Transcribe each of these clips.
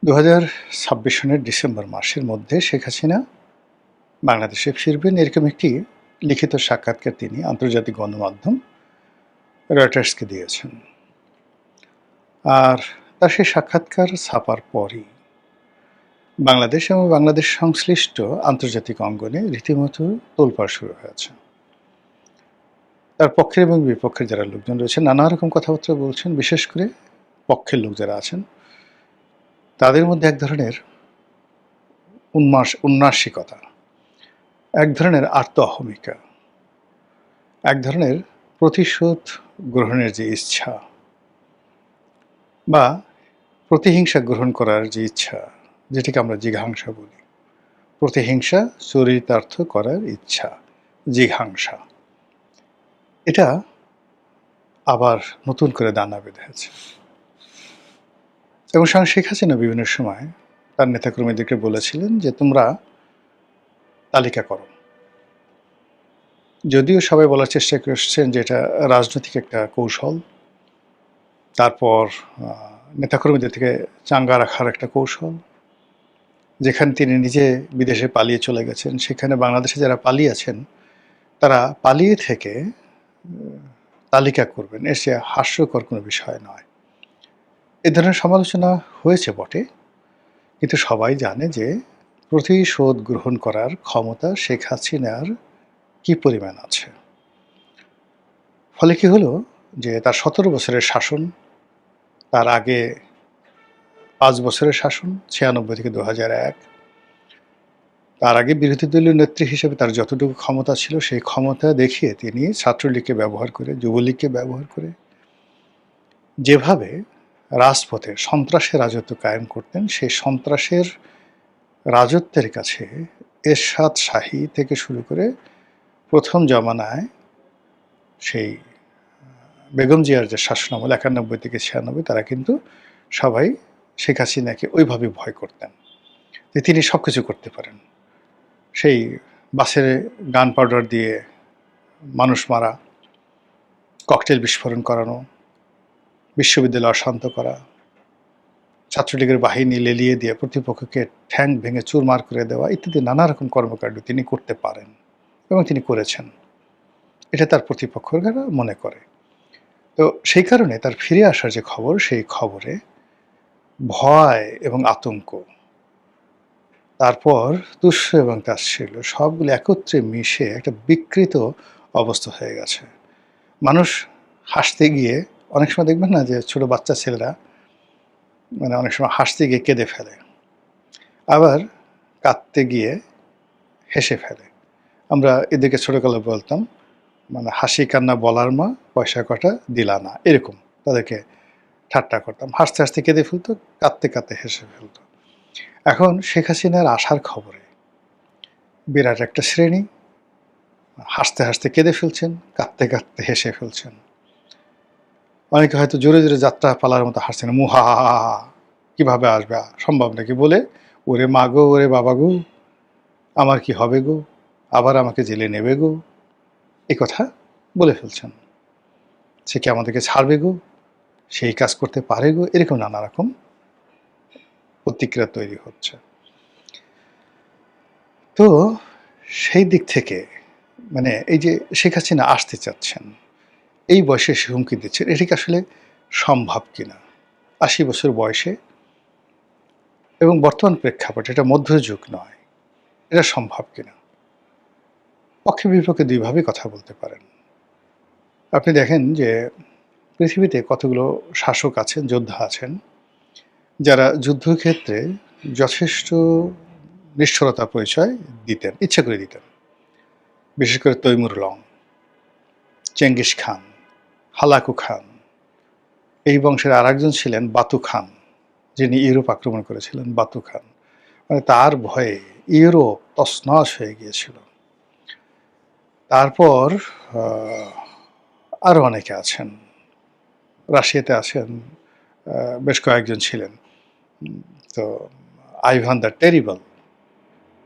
২০২৬ সনের ডিসেম্বর মাসের মধ্যে শেখ হাসিনা বাংলাদেশে ফিরবেন, এরকম একটি লিখিত সাক্ষাৎকার তিনি আন্তর্জাতিক গণমাধ্যম রয়টার্সকে দিয়েছেন। আর তার সেই সাক্ষাৎকার ছাপার পরই বাংলাদেশ এবং বাংলাদেশ সংশ্লিষ্ট আন্তর্জাতিক অঙ্গনে রীতিমতো তোলপাড় শুরু হয়েছে। তার পক্ষের এবং বিপক্ষের যারা লোকজন রয়েছেন নানা রকম কথাবার্তা বলছেন। বিশেষ করে পক্ষের লোক যারা আছেন তাদের মধ্যে এক ধরনের উন্নাসিকতা, এক ধরনের আত্ম-অহমিকা, এক ধরনের প্রতিশোধ গ্রহণের যে ইচ্ছা বা প্রতিহিংসা গ্রহণ করার যে ইচ্ছা, যেটিকে আমরা জিঘাংসা বলি, প্রতিহিংসা চরিতার্থ করার ইচ্ছা, জিঘাংসা, এটা আবার নতুন করে দানা বেঁধেছে। এবং শেখ হাসিনা বিভিন্ন সময় তার নেতাকর্মীদেরকে বলেছিলেন যে তোমরা তালিকা করো। যদিও সবাই বলার চেষ্টা করছেন যে এটা রাজনৈতিক একটা কৌশল, তারপর নেতাকর্মীদের থেকে চাঙ্গা রাখার একটা কৌশল, যেখানে তিনি নিজে বিদেশে পালিয়ে চলে গেছেন, সেখানে বাংলাদেশে যারা পালিয়ে আছেন তারা পালিয়ে থেকে তালিকা করবেন, এর সে হাস্যকর কোনো বিষয় নয়। এ ধরনের সমালোচনা হয়েছে বটে, কিন্তু সবাই জানে যে প্রতিশোধ গ্রহণ করার ক্ষমতা শেখ হাসিনার কি পরিমাণ আছে। ফলে কি হলো যে তার ১৭ বছরের শাসন, তার আগে ৫ বছরের শাসন ৯৬ থেকে ২০০১, তার আগে বিরোধী দলীয় নেত্রী হিসেবে তার যতটুকু ক্ষমতা ছিল সেই ক্ষমতা দেখিয়ে তিনি ছাত্রলীগকে ব্যবহার করে, যুবলীগকে ব্যবহার করে যেভাবে রাজপথে সন্ত্রাসের রাজত্ব কায়েম করতেন, সেই সন্ত্রাসের রাজত্বের কাছে এরশাদ শাহী থেকে শুরু করে প্রথম জমানায় সেই বেগম জিয়ার যে শাসনামল ৯১ থেকে ৯৬, তারা কিন্তু সবাই শেখ হাসিনাকে ওইভাবে ভয় করতেন যে তিনি সব কিছু করতে পারেন। সেই বাসে গান পাউডার দিয়ে মানুষ মারা, ককটেল বিস্ফোরণ করানো, বিশ্ববিদ্যালয় অশান্ত করা, ছাত্রলীগের বাহিনী লেলিয়ে দিয়ে প্রতিপক্ষকে ঠ্যাং ভেঙে চুরমার করে দেওয়া ইত্যাদি নানা রকম কর্মকাণ্ড তিনি করতে পারেন এবং তিনি করেছেন। এটা তার প্রতিপক্ষরা মনে করে। তো সেই কারণে তার ফিরে আসার যে খবর, সেই খবরে ভয় এবং আতঙ্ক, তারপর তুষ্য এবং তাচ্ছিল্য সবগুলো একত্রে মিশে একটা বিকৃত অবস্থা হয়ে গেছে। মানুষ হাসতে গিয়ে অনেক সময় দেখবেন না যে ছোট বাচ্চা ছেলেরা মানে অনেক সময় হাসতে গিয়ে কেঁদে ফেলে, আবার কাঁদতে গিয়ে হেসে ফেলে। আমরা এদেরকে ছোটকালে বলতাম মানে হাসি কান্না বলার মা, পয়সা কটা দিলা না, এরকম তাদেরকে ঠাট্টা করতাম। হাসতে হাসতে কেঁদে ফেলতো, কাঁদতে কাঁদতে হেসে ফেলতো। এখন শেখ হাসিনার আসার খবরে বিরাট একটা শ্রেণী হাসতে হাসতে কেঁদে ফেলছেন, কাঁদতে কাঁদতে হেসে ফেলছেন। অনেকে হয়তো জোরে জোরে যাত্রা পালার মতো হাসছেন, মুহা কিভাবে আসবে, সম্ভব নাকি বলে, ওরে মা গো, ওরে বাবা গো, আমার কি হবে গো, আবার আমাকে জেলে নেবে গো, এই কথা বলে ফেলছেন। সে কি আমাদেরকে ছাড়বে গো, সেই কাজ করতে পারে গো, এরকম নানা রকম প্রতিক্রিয়া তৈরি হচ্ছে। তো সেই দিক থেকে মানে এই যে শেখ হাসিনা আসতে চাচ্ছেন, এই বয়সে সে হুমকি দিচ্ছেন, এটি কি আসলে সম্ভব কিনা? ৮০ বছর বয়সে এবং বর্তমান প্রেক্ষাপটে এটা মধ্যযুগ নয়, এটা সম্ভব কিনা? পক্ষে বিপক্ষে দুইভাবেই কথা বলতে পারেন। আপনি দেখেন যে পৃথিবীতে কতগুলো শাসক আছেন, যোদ্ধা আছেন, যারা যুদ্ধক্ষেত্রে যথেষ্ট নিষ্ঠুরতা পরিচয় দিতেন, ইচ্ছা করে দিতেন। বিশেষ করে Timur Lang, Genghis Khan, Hulagu Khan, এই বংশের আরেকজন ছিলেন বাতু খান, যিনি ইউরোপ আক্রমণ করেছিলেন, বাতু খান। মানে তার ভয়ে ইউরোপ তছনছ হয়ে গিয়েছিল। তারপর আরও অনেকে আছেন, রাশিয়াতে আছেন, বেশ কয়েকজন ছিলেন। তো আইভান দ্য টেরিবল,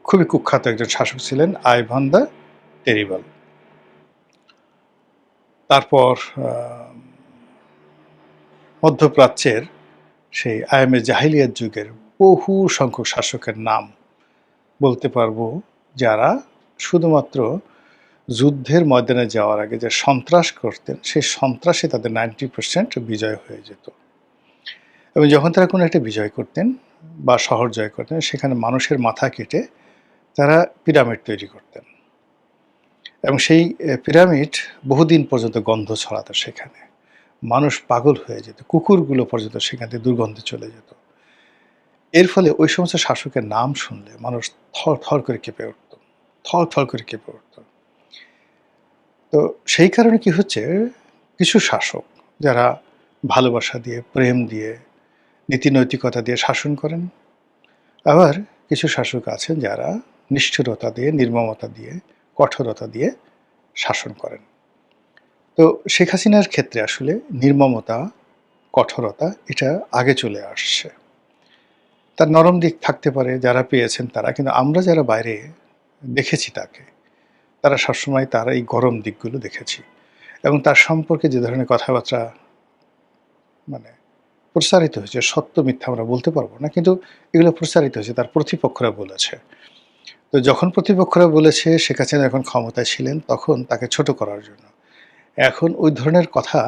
খুবই কুখ্যাত একজন শাসক ছিলেন আইভান দ্য টেরিবল। তারপর মধ্যপ্রাচ্যের সেই আয়ামে জাহিলিয়াত যুগের বহু সংখ্যক শাসকের নাম বলতে পারবো, যারা শুধুমাত্র যুদ্ধের ময়দানে যাওয়ার আগে যে সন্ত্রাস করতেন, সেই সন্ত্রাসে তাদের 90% বিজয় হয়ে যেত। এবং যখন তারা কোনো একটা বিজয় করতেন বা শহর জয় করতেন, সেখানে মানুষের মাথা কেটে তারা পিরামিড তৈরি করতেন। এবং সেই পিরামিড বহুদিন পর্যন্ত গন্ধ ছড়াতো সেখানে। মানুষ পাগল হয়ে যেত, কুকুরগুলো পর্যন্ত সেখান থেকে দুর্গন্ধে চলে যেত। এর ফলে ওই সমস্ত শাসকের নাম শুনলে মানুষ থর থর করে কেঁপে উঠত, থর থর করে কেঁপে উঠত। তো সেই কারণে কি হচ্ছে, কিছু শাসক যারা ভালোবাসা দিয়ে, প্রেম দিয়ে, নীতি নৈতিকতা দিয়ে শাসন করেন, আবার কিছু শাসক আছেন যারা নিষ্ঠুরতা দিয়ে, নির্মমতা দিয়ে, কঠোরতা দিয়ে শাসন করেন। তো শেখ হাসিনার ক্ষেত্রে আসলে নির্মমতা, কঠোরতা এটা আগে চলে আসছে। তার নরম দিক থাকতে পারে, যারা পেয়েছেন তারা, কিন্তু আমরা যারা বাইরে দেখেছি তাকে, তারা সবসময় তার এই গরম দিকগুলো দেখেছি। এবং তার সম্পর্কে যে ধরনের কথাবার্তা মানে প্রচারিত হয়েছে, সত্য মিথ্যা আমরা বলতে পারবো না, কিন্তু এগুলো প্রচারিত হয়েছে, তার প্রতিপক্ষরা বলেছে। তো যখন প্রতিপক্ষরা বলেছে শেখ হাসিনা যখন ক্ষমতায় ছিলেন, তখন তাকে ছোট করার জন্য। এখন ওই ধরনের কথা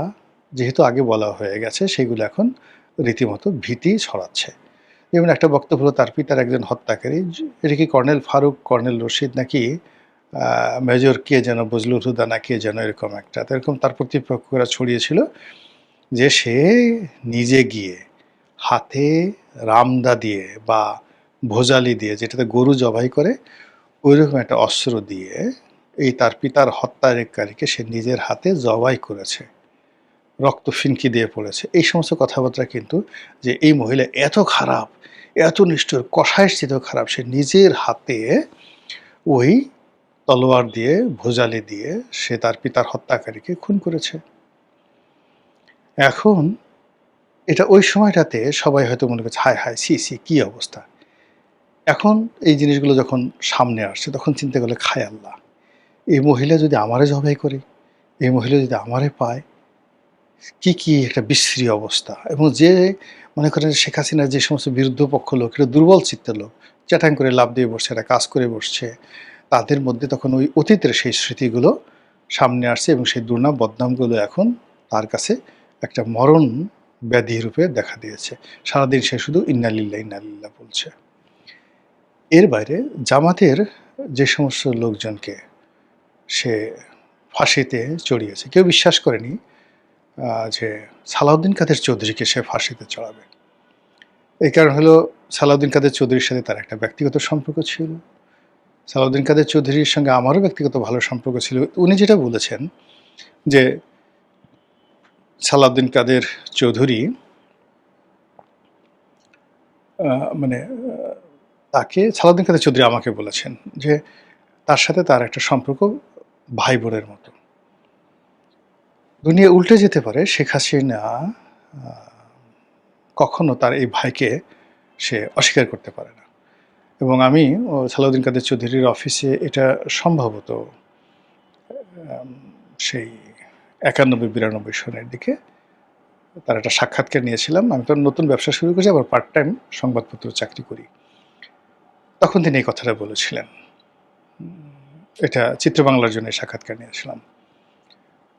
যেহেতু আগে বলা হয়ে গেছে, সেগুলো এখন রীতিমতো ভীতি ছড়াচ্ছে। যেমন একটা বক্তব্য হলো তার পিতার একজন হত্যাকারী, এটা কি কর্নেল ফারুক, কর্নেল রশিদ নাকি মেজর কে যেন, বজলুল হুদা না কে যেন, এরকম একটা, তো এরকম তার প্রতিপক্ষরা ছড়িয়েছিল যে সে নিজে গিয়ে হাতে রামদা দিয়ে বা ভোজালি দিয়ে, যেটাতে গরু জবাই করে, ওইরকম একটা অস্ত্র দিয়ে এই তার পিতার হত্যাকারীকে সে নিজের হাতে জবাই করেছে, রক্ত ফিনকি দিয়ে পড়েছে। এই সমস্ত কথাবার্তা কিন্তু, যে এই মহিলা এত খারাপ, এত নিষ্ঠুর, কষায়ের চেয়েও খারাপ, সে নিজের হাতে ওই তলোয়ার দিয়ে, ভোজালি দিয়ে সে তার পিতার হত্যাকারীকে খুন করেছে। এখন এটা ওই সময়টাতে সবাই হয়তো মনে করছে হায় হায়, সি সি, কী অবস্থা। এখন এই জিনিসগুলো যখন সামনে আসছে, তখন চিন্তা করলে খায় আল্লাহ, এই মহিলা যদি আমারে জবাই করে, এই মহিলা যদি আমারে পায়, কি একটা বিশ্রী অবস্থা। এবং যে মনে করেন শেখ হাসিনার যে সমস্ত বিরুদ্ধ পক্ষ লোক, এটা দুর্বল চিত্তের লোক, চ্যাটাং করে লাভ দিয়ে বসছে, একটা কাজ করে বসছে, তাদের মধ্যে তখন ওই অতীতের সেই স্মৃতিগুলো সামনে আসছে, এবং সেই দুর্নাম বদনামগুলো এখন তার কাছে একটা মরণ ব্যাধি রূপে দেখা দিয়েছে। সারাদিন সে শুধু ইন্নালিল্লাহ ইন্নালিল্লাহ বলছে। এর বাইরে জামাতের যে সমস্ত লোকজনকে সে ফাঁসিতে চড়িয়েছে, কেউ বিশ্বাস করেনি যে সালাউদ্দিন কাদের চৌধুরীকে সে ফাঁসিতে চড়াবে। এই কারণ হলো, সালাউদ্দিন কাদের চৌধুরীর সাথে তার একটা ব্যক্তিগত সম্পর্ক ছিল। সালাউদ্দিন কাদের চৌধুরীর সঙ্গে আমারও ব্যক্তিগত ভালো সম্পর্ক ছিল। উনি যেটা বলেছেন যে সালাউদ্দিন কাদের চৌধুরী মানে তাকে, সালাউদ্দিন কাদের চৌধুরী আমাকে বলেছেন যে তার সাথে তার একটা সম্পর্ক ভাই বোনের মতো। দুনিয়া উল্টে যেতে পারে, শেখ হাসিনা কখনো তার এই ভাইকে সে অস্বীকার করতে পারে না। এবং আমি সালাউদ্দিন কাদের চৌধুরীর অফিসে, এটা সম্ভবত সেই 91-92 সনের দিকে তার একটা সাক্ষাৎকার নিয়েছিলাম। আমি তো নতুন ব্যবসা শুরু করেছি, আবার পার্ট টাইম সংবাদপত্র চাকরি করি। তখন তিনি এই কথাটা বলেছিলেন। এটা চিত্রবাংলার জন্য সাক্ষাৎকার নিয়েছিলাম।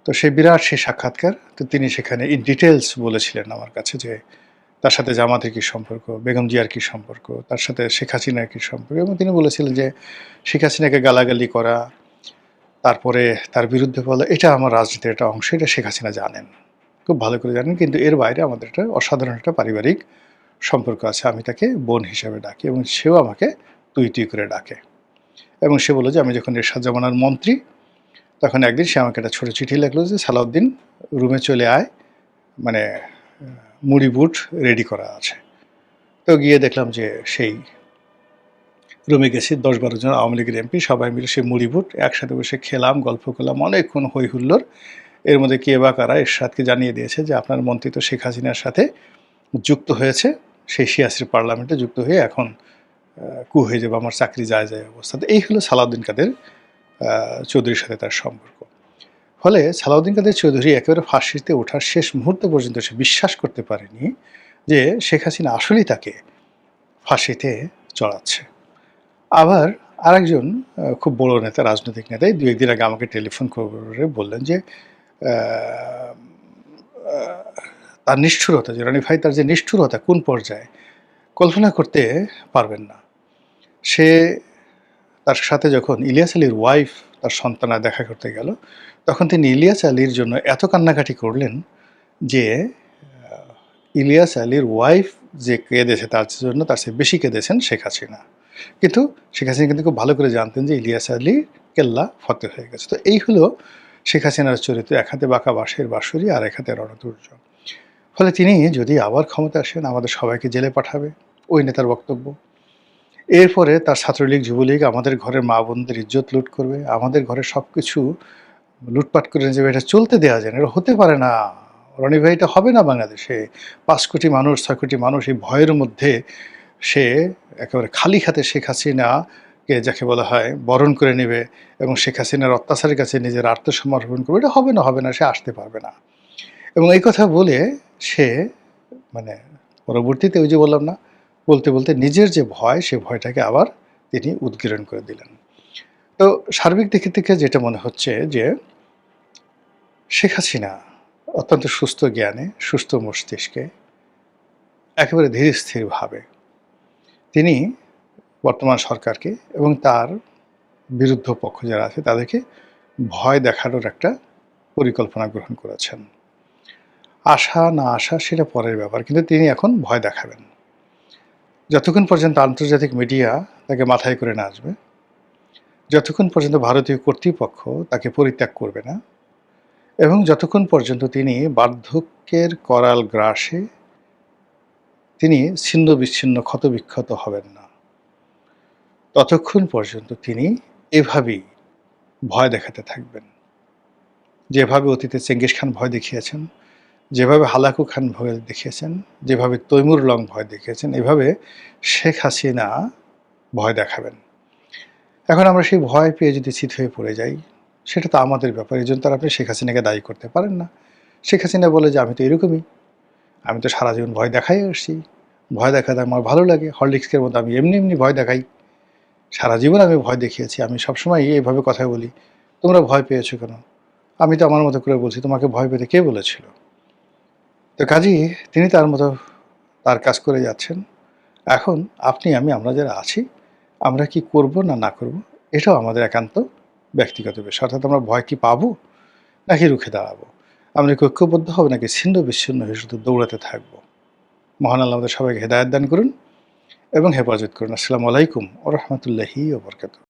তো সেই বিরাট সেই সাক্ষাৎকার, তো তিনি সেখানে ইন ডিটেলস বলেছিলেন আমার কাছে যে তার সাথে জামাতের কী সম্পর্ক, বেগম জিয়ার কী সম্পর্ক, তার সাথে শেখ হাসিনার কী সম্পর্ক। এবং তিনি বলেছিলেন যে শেখ হাসিনাকে গালাগালি করা, তারপরে তার বিরুদ্ধে বলা, এটা আমার রাজনীতির একটা অংশ, এটা শেখ হাসিনা জানেন, খুব ভালো করে জানেন। কিন্তু এর বাইরে আমাদের একটা অসাধারণ একটা পারিবারিক সম্পর্ক আছে, আমি তাকে বোন হিসাবে ডাকি, এবং সেও আমাকে তুই তুই করে ডাকে। এবং সে বলল যে আমি যখন এরশাদ জামানার মন্ত্রী, তখন একদিন সে আমাকে একটা ছোটো চিঠি লিখলো যে সালাউদ্দিন রুমে চলে আয়, মানে মুড়ি বুট রেডি করা আছে। তো গিয়ে দেখলাম যে সেই রুমে গেছি, 10-12 জন আওয়ামী লীগের এমপি, সবাই মিলে সেই মুড়ি বুট একসাথে বসে খেলাম, গল্প করলাম, অনেকক্ষণ হই হুল্লোড়। এর মধ্যে কে বা কারা এরশাদকে জানিয়ে দিয়েছে যে আপনার মন্ত্রী তো শেখ হাসিনার সাথে যুক্ত হয়েছে, সেই 86 পার্লামেন্টে যুক্ত হয়ে এখন কু হয়ে যাবে, আমার চাকরি যায় অবস্থা। তো এই হলো সালাউদ্দিন কাদের চৌধুরীর সাথে তার সম্পর্ক। ফলে সালাউদ্দিন কাদের চৌধুরী একেবারে ফাঁসিতে ওঠার শেষ মুহূর্ত পর্যন্ত সে বিশ্বাস করতে পারেনি যে শেখ হাসিনা আসলেই তাকে ফাঁসিতে চড়াচ্ছে। আবার আরেকজন খুব বড় নেতা, রাজনৈতিক নেতা, এই ২-১ দিন আগে আমাকে টেলিফোন করে বললেন যে আ আ তার নিষ্ঠুরতা, যে রনি ভাই তার যে নিষ্ঠুরতা কোন পর্যায়ে কল্পনা করতে পারবেন না। সে তার সাথে যখন ইলিয়াস আলীর ওয়াইফ তার সন্তানের দেখা করতে গেল, তখন তিনি ইলিয়াস আলীর জন্য এত কান্নাকাটি করলেন যে আ ইলিয়াস আলীর ওয়াইফ যে কেঁদেছে তার জন্য তার চেয়ে বেশি কেঁদেছেন শেখ হাসিনা। কিন্তু শেখ হাসিনা কিন্তু খুব ভালো করে জানতেন যে ইলিয়াস আলী কেল্লা ফতেহ হয়ে গেছে। তো এই হলো শেখ হাসিনার চরিত্র। এক হাতে বাঁকা বাঁশের বাঁশুরি আর এক হাতে রণতুর্য। ফলে তিনি যদি আবার ক্ষমতায় আসেন আমাদের সবাইকে জেলে পাঠাবে, ওই নেতার বক্তব্য। এরপরে তার ছাত্রলীগ, যুবলীগ আমাদের ঘরের মা-বোনদের ইজ্জত লুট করবে, আমাদের ঘরের সবকিছু লুটপাট করে নিয়ে যাবে। এটা চলতে দেয়া যায় না, এটা হতে পারে না। রনি ভাই, এটা হবে না বাংলাদেশে। ৫ কোটি মানুষ, ৬ কোটি মানুষ এই ভয়ের মধ্যে সে একেবারে খালি হাতে শেখ হাসিনাকে যাকে বলা হয় বরণ করে নেবে এবং শেখ হাসিনার অত্যাচারের কাছে নিজের আত্মসমর্পণ করবে। এটা হবে না, হবে না, সে আসতে পারবে না। এবং এই কথা বলে সে মানে পরবর্তীতে ওই যে বললাম না, বলতে, বলতে নিজের যে ভয়, সে ভয়টাকে আবার তিনি উদগীরণ করে দিলেন। তো সার্বিক দিকে থেকে যেটা মনে হচ্ছে যে শেখ হাসিনা অত্যন্ত সুস্থ জ্ঞানে, সুস্থ মস্তিষ্কে, একেবারে ধীরস্থিরভাবে তিনি বর্তমান সরকারকে এবং তার বিরুদ্ধ পক্ষ যারা আছে তাদেরকে ভয় দেখানোর একটা পরিকল্পনা গ্রহণ করেছেন। আসা না আসা সেটা পরের ব্যাপার। কিন্তু তিনি এখন ভয় দেখাবেন। যতক্ষণ পর্যন্ত আন্তর্জাতিক মিডিয়া তাকে মাথায় করে না আসবে, যতক্ষণ পর্যন্ত ভারতীয় কর্তৃপক্ষ তাকে পরিত্যাগ করবে না এবং যতক্ষণ পর্যন্ত তিনি বার্ধক্যের করাল গ্রাসে তিনি ছিন্ন বিচ্ছিন্ন ক্ষতবিক্ষত হবেন না, ততক্ষণ পর্যন্ত তিনি এভাবেই ভয় দেখাতে থাকবেন। যেভাবে অতীতে চেঙ্গিস খান ভয় দেখিয়েছেন, যেভাবে হালাকু খান ভয় দেখিয়েছেন, যেভাবে তৈমুর লং ভয় দেখিয়েছেন, এভাবে শেখ হাসিনা ভয় দেখাবেন। এখন আমরা সেই ভয় পেয়ে যদি চিত হয়ে পড়ে যাই, সেটা তো আমাদের ব্যাপার। এজন্য তো আর আপনি শেখ হাসিনাকে দায়ী করতে পারেন না। শেখ হাসিনা বলে যে, "আমি তো এরকমই। আমি তো সারা জীবন ভয় দেখাই আসছি। ভয় দেখাতে আমার ভালো লাগে। হরলিক্সের মতো আমি এমনি, এমনি ভয় দেখাই। সারা জীবন আমি ভয় দেখিয়েছি। আমি সবসময়ই এভাবে কথা বলি। তোমরা ভয় পেয়েছো কেন? আমি তো আমার মতো করে বলছি। তোমাকে ভয় পেতে কে বলেছিল?" তো কাজেই তিনি তার মতো তার কাজ করে যাচ্ছেন। এখন আপনি, আমি, আমরা যারা আছি, আমরা কি করব না, না করব, এটাও আমাদের একান্ত ব্যক্তিগত বিষয়। অর্থাৎ আমরা ভয় কি পাবো নাকি রুখে দাঁড়াবো? আমরা কি ঐক্যবদ্ধ হব নাকি ছিন্ন বিচ্ছিন্ন হয়ে শুধু দৌড়াতে থাকবো? মহান আল্লাহ আমাদের সবাইকে হেদায়েত দান করুন এবং হেফাজত করুন। আসসালামু আলাইকুম ওয়া রাহমাতুল্লাহি ওয়া বারাকাতুহু।